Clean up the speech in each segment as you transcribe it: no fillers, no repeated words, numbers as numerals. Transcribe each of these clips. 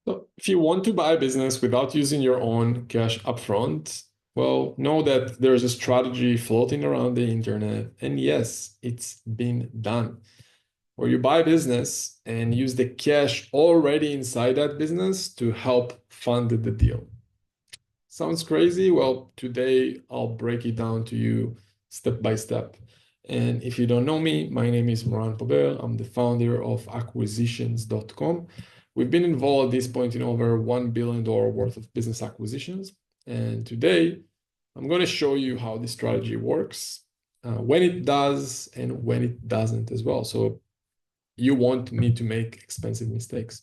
So if you want to buy a business without using your own cash upfront, well, know that there's a strategy floating around the internet. And yes, it's been done. Where you buy a business and use the cash already inside that business to help fund the deal. Sounds crazy? Well, today I'll break it down to you step by step. And if you don't know me, my name is Moran Pober. I'm the founder of acquisitions.com. We've been involved at this point in over $1 billion worth of business acquisitions. And today I'm going to show you how this strategy works, when it does and when it doesn't as well. So you won't need to make expensive mistakes.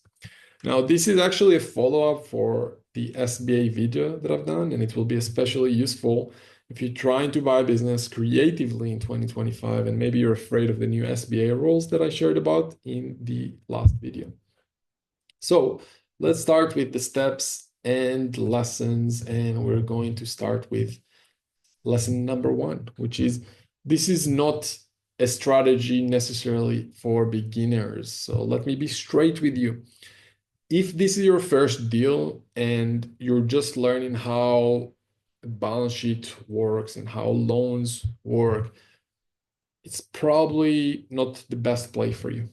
Now, this is actually a follow-up for the SBA video that I've done, and it will be especially useful if you're trying to buy a business creatively in 2025, and maybe you're afraid of the new SBA rules that I shared about in the last video. So let's start with the steps and lessons, and we're going to start with lesson number one, which is this is not a strategy necessarily for beginners. So let me be straight with you. If this is your first deal and you're just learning how a balance sheet works and how loans work, it's probably not the best play for you.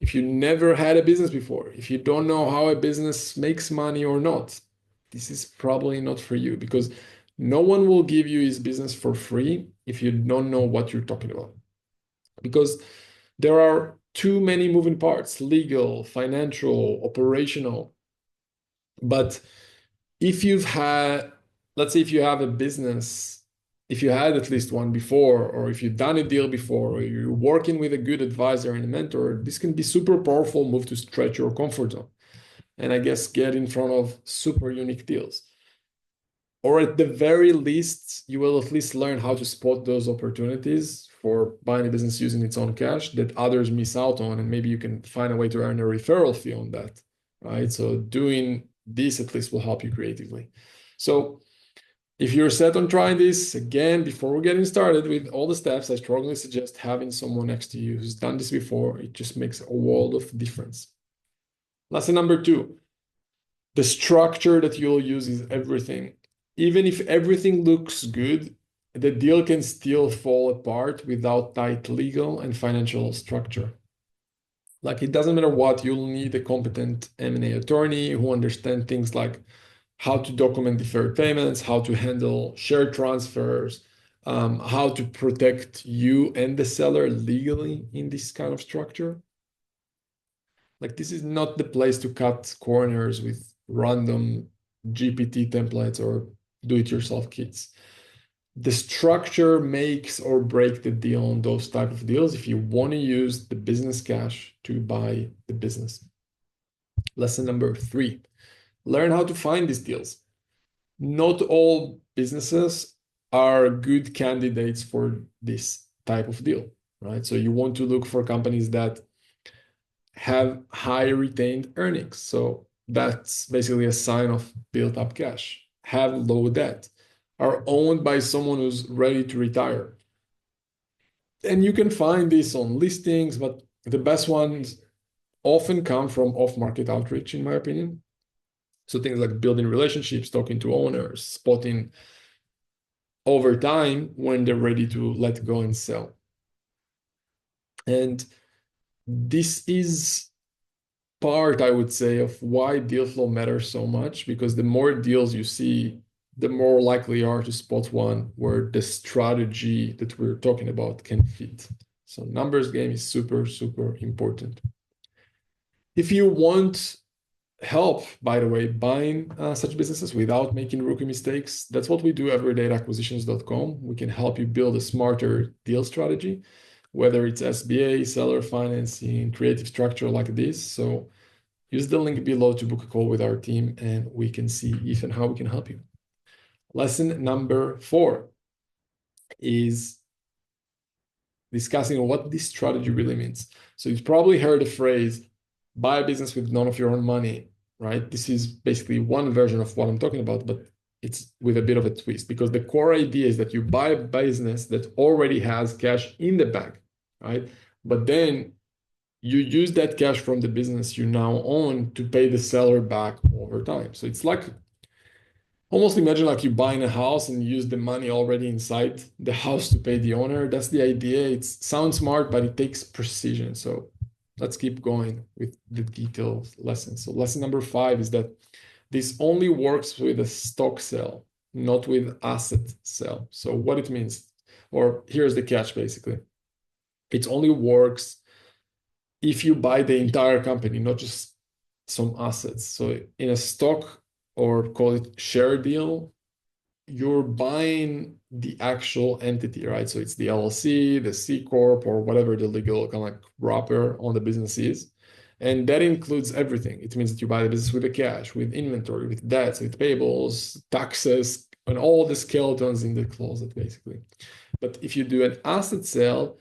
If you never had a business before, if you don't know how a business makes money or not, this is probably not for you because no one will give you his business for free if you don't know what you're talking about. Because there are too many moving parts, legal, financial, operational. But if you've had, let's say if you have a business, if you had at least one before, or if you've done a deal before, or you're working with a good advisor and a mentor, this can be super powerful move to stretch your comfort zone. And I guess get in front of super unique deals. Or at the very least, you will at least learn how to spot those opportunities for buying a business using its own cash that others miss out on. And maybe you can find a way to earn a referral fee on that, right? So doing this at least will help you creatively. So if you're set on trying this, again, before we're getting started with all the steps, I strongly suggest having someone next to you who's done this before. It just makes a world of difference. Lesson number two, the structure that you'll use is everything. Even if everything looks good, the deal can still fall apart without tight legal and financial structure. Like it doesn't matter what, you'll need a competent M&A attorney who understands things like how to document deferred payments, how to handle share transfers, how to protect you and the seller legally in this kind of structure. Like this is not the place to cut corners with random GPT templates or do-it-yourself kits. The structure makes or break the deal on those type of deals if you want to use the business cash to buy the business. Lesson number three, learn how to find these deals. Not all businesses are good candidates for this type of deal, right? So you want to look for companies that have high retained earnings. So that's basically a sign of built up cash, have low debt, are owned by someone who's ready to retire. And you can find this on listings, but the best ones often come from off-market outreach, in my opinion. So things like building relationships, talking to owners, spotting over time when they're ready to let go and sell. And this is part, I would say, of why deal flow matters so much, because the more deals you see, the more likely you are to spot one where the strategy that we're talking about can fit. So numbers game is super, super important. If you want help, by the way, buying such businesses without making rookie mistakes, that's what we do every day at acquisitions.com. We can help you build a smarter deal strategy, whether it's SBA, seller financing, creative structure like this. So use the link below to book a call with our team and we can see if and how we can help you. Lesson number four is discussing what this strategy really means. So you've probably heard the phrase, buy a business with none of your own money, right? This is basically one version of what I'm talking about, but it's with a bit of a twist because the core idea is that you buy a business that already has cash in the bank, right? But then you use that cash from the business you now own to pay the seller back over time. So it's like almost imagine like you buying a house and use the money already inside the house to pay the owner. That's the idea. It sounds smart, but it takes precision. So let's keep going with the detailed lesson. So lesson number 5 is that this only works with a stock sale, not with asset sale. So what it means, or here's the catch basically. It only works if you buy the entire company, not just some assets. So in a stock or call it share deal, you're buying the actual entity, right? So it's the LLC, the C Corp, or whatever the legal kind of like wrapper on the business is. And that includes everything. It means that you buy the business with the cash, with inventory, with debts, with payables, taxes, and all the skeletons in the closet, basically. But if you do an asset sale,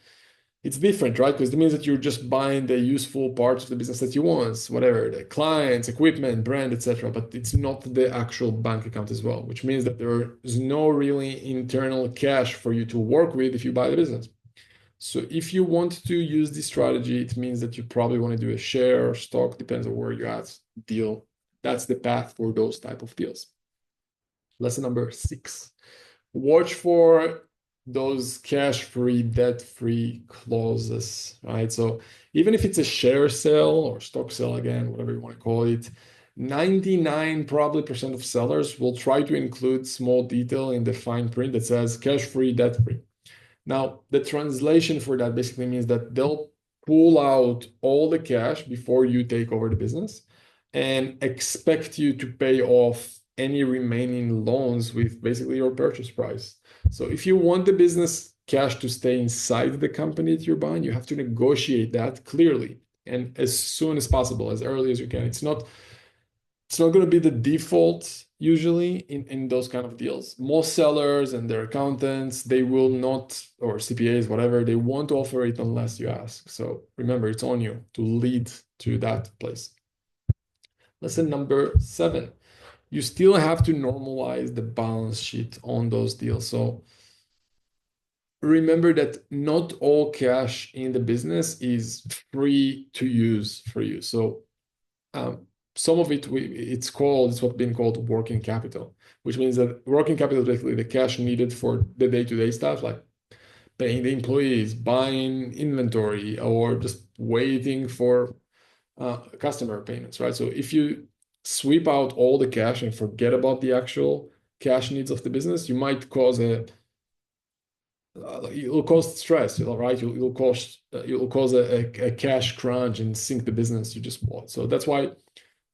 it's different, right? Because it means that you're just buying the useful parts of the business that you want, whatever, the clients, equipment, brand, etc. But it's not the actual bank account as well, which means that there is no really internal cash for you to work with if you buy the business. So if you want to use this strategy, it means that you probably want to do a share or stock, depends on where you're at, deal. That's the path for those type of deals. Lesson number 6. Watch for those cash-free, debt-free clauses, right? So even if it's a share sale or stock sale, again, whatever you want to call it, 99 probably percent of sellers will try to include small detail in the fine print that says cash-free, debt-free. Now, the translation for that basically means that they'll pull out all the cash before you take over the business and expect you to pay off any remaining loans with basically your purchase price. So if you want the business cash to stay inside the company that you're buying, you have to negotiate that clearly and as soon as possible, as early as you can. It's not going to be the default usually in those kind of deals. Most sellers and their accountants, they will not, or CPAs, whatever, they won't offer it unless you ask. So remember, it's on you to lead to that place. Lesson number 7, you still have to normalize the balance sheet on those deals. So remember that not all cash in the business is free to use for you. So some of it's what's been called working capital, which means that working capital is basically the cash needed for the day-to-day stuff, like paying the employees, buying inventory, or just waiting for customer payments, right? So if you sweep out all the cash and forget about the actual cash needs of the business, you might cause it'll cause stress, right? You'll cause a cash crunch and sink the business you just bought. So that's why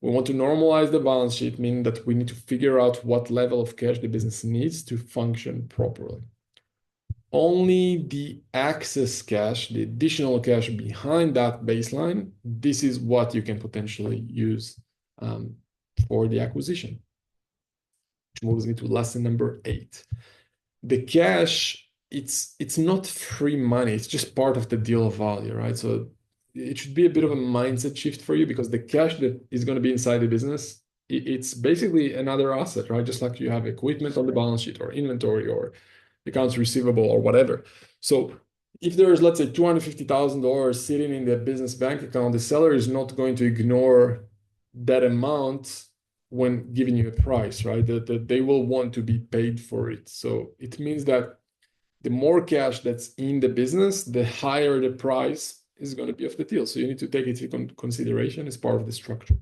we want to normalize the balance sheet, meaning that we need to figure out what level of cash the business needs to function properly. Only the excess cash, the additional cash behind that baseline, this is what you can potentially use for the acquisition. Which moves me to lesson number 8. The cash, it's not free money, it's just part of the deal value, right? So it should be a bit of a mindset shift for you because the cash that is going to be inside the business, it's basically another asset, right? Just like you have equipment on the balance sheet or inventory or accounts receivable or whatever. So if there's, let's say, $250,000 sitting in the business bank account, the seller is not going to ignore that amount when giving you a price, right? That they will want to be paid for it. So it means that the more cash that's in the business, the higher the price is going to be of the deal. So you need to take it into consideration as part of the structure.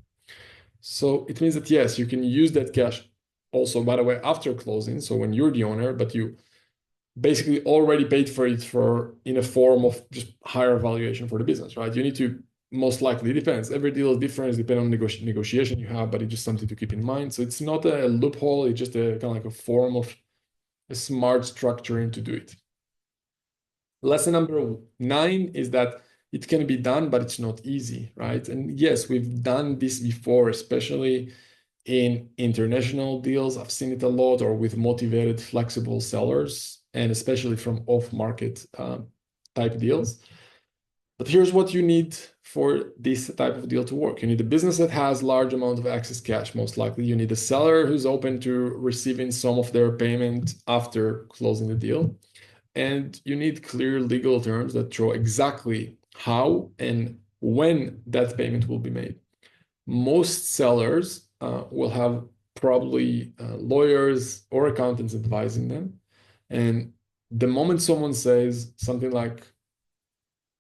So it means that, yes, you can use that cash also, by the way, after closing. So when you're the owner, but you basically already paid for it in a form of just higher valuation for the business, right? You need to, most likely, it depends. Every deal is different, depending on negotiation you have, but it's just something to keep in mind. So it's not a loophole, it's just a kind of like a form of a smart structuring to do it. Lesson number 9 is that it can be done, but it's not easy, right? And yes, we've done this before, especially in international deals. I've seen it a lot, or with motivated, flexible sellers, and especially from off-market type deals. But here's what you need for this type of deal to work. You need a business that has large amount of excess cash, most likely. You need a seller who's open to receiving some of their payment after closing the deal. And you need clear legal terms that show exactly how and when that payment will be made. Most sellers will have probably lawyers or accountants advising them. And the moment someone says something like,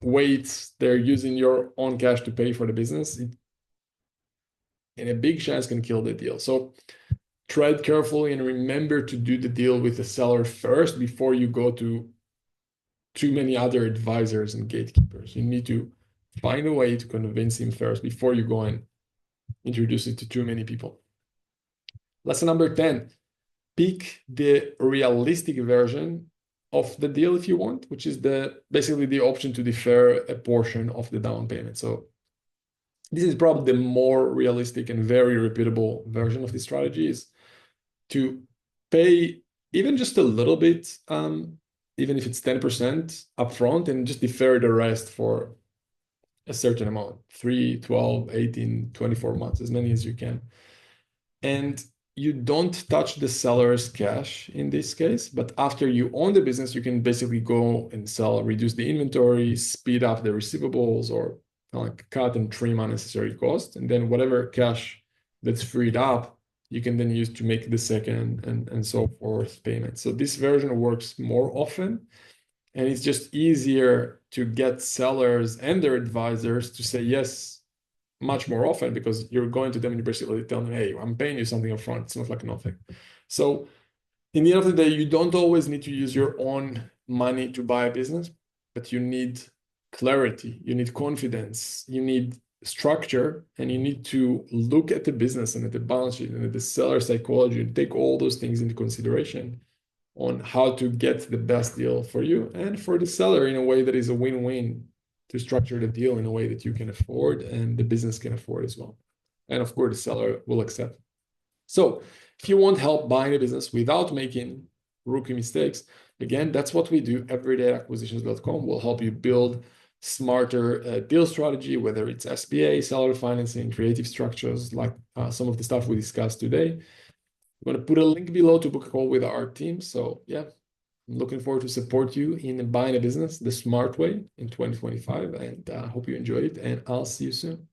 wait, they're using your own cash to pay for the business, it, and a big chance can kill the deal. So tread carefully and remember to do the deal with the seller first before you go to too many other advisors and gatekeepers. You need to find a way to convince him first before you go and introduce it to too many people. Lesson number 10, pick the realistic version of the deal if you want, which is basically the option to defer a portion of the down payment. So this is probably the more realistic and very repeatable version of the strategy, is to pay even just a little bit, even if it's 10% upfront, and just defer the rest for a certain amount, 3, 12, 18, 24 months, as many as you can. And you don't touch the seller's cash in this case, but after you own the business, you can basically go and sell, reduce the inventory, speed up the receivables, or like cut and trim unnecessary costs. And then whatever cash that's freed up, you can then use to make the second and so forth payment. So this version works more often, and it's just easier to get sellers and their advisors to say yes much more often, because you're going to them and you basically tell them, hey, I'm paying you something upfront. It's not like nothing. So in the end of the day, you don't always need to use your own money to buy a business, but you need clarity, you need confidence, you need structure, and you need to look at the business and at the balance sheet and at the seller psychology and take all those things into consideration on how to get the best deal for you and for the seller in a way that is a win-win, to structure the deal in a way that you can afford and the business can afford as well. And of course, the seller will accept. So if you want help buying a business without making rookie mistakes, again, that's what we do. Everydayacquisitions.com will help you build smarter deal strategy, whether it's SBA, seller financing, creative structures, like some of the stuff we discussed today. I'm going to put a link below to book a call with our team. So yeah, I'm looking forward to support you in buying a business the smart way in 2025, and hope you enjoyed it, and I'll see you soon.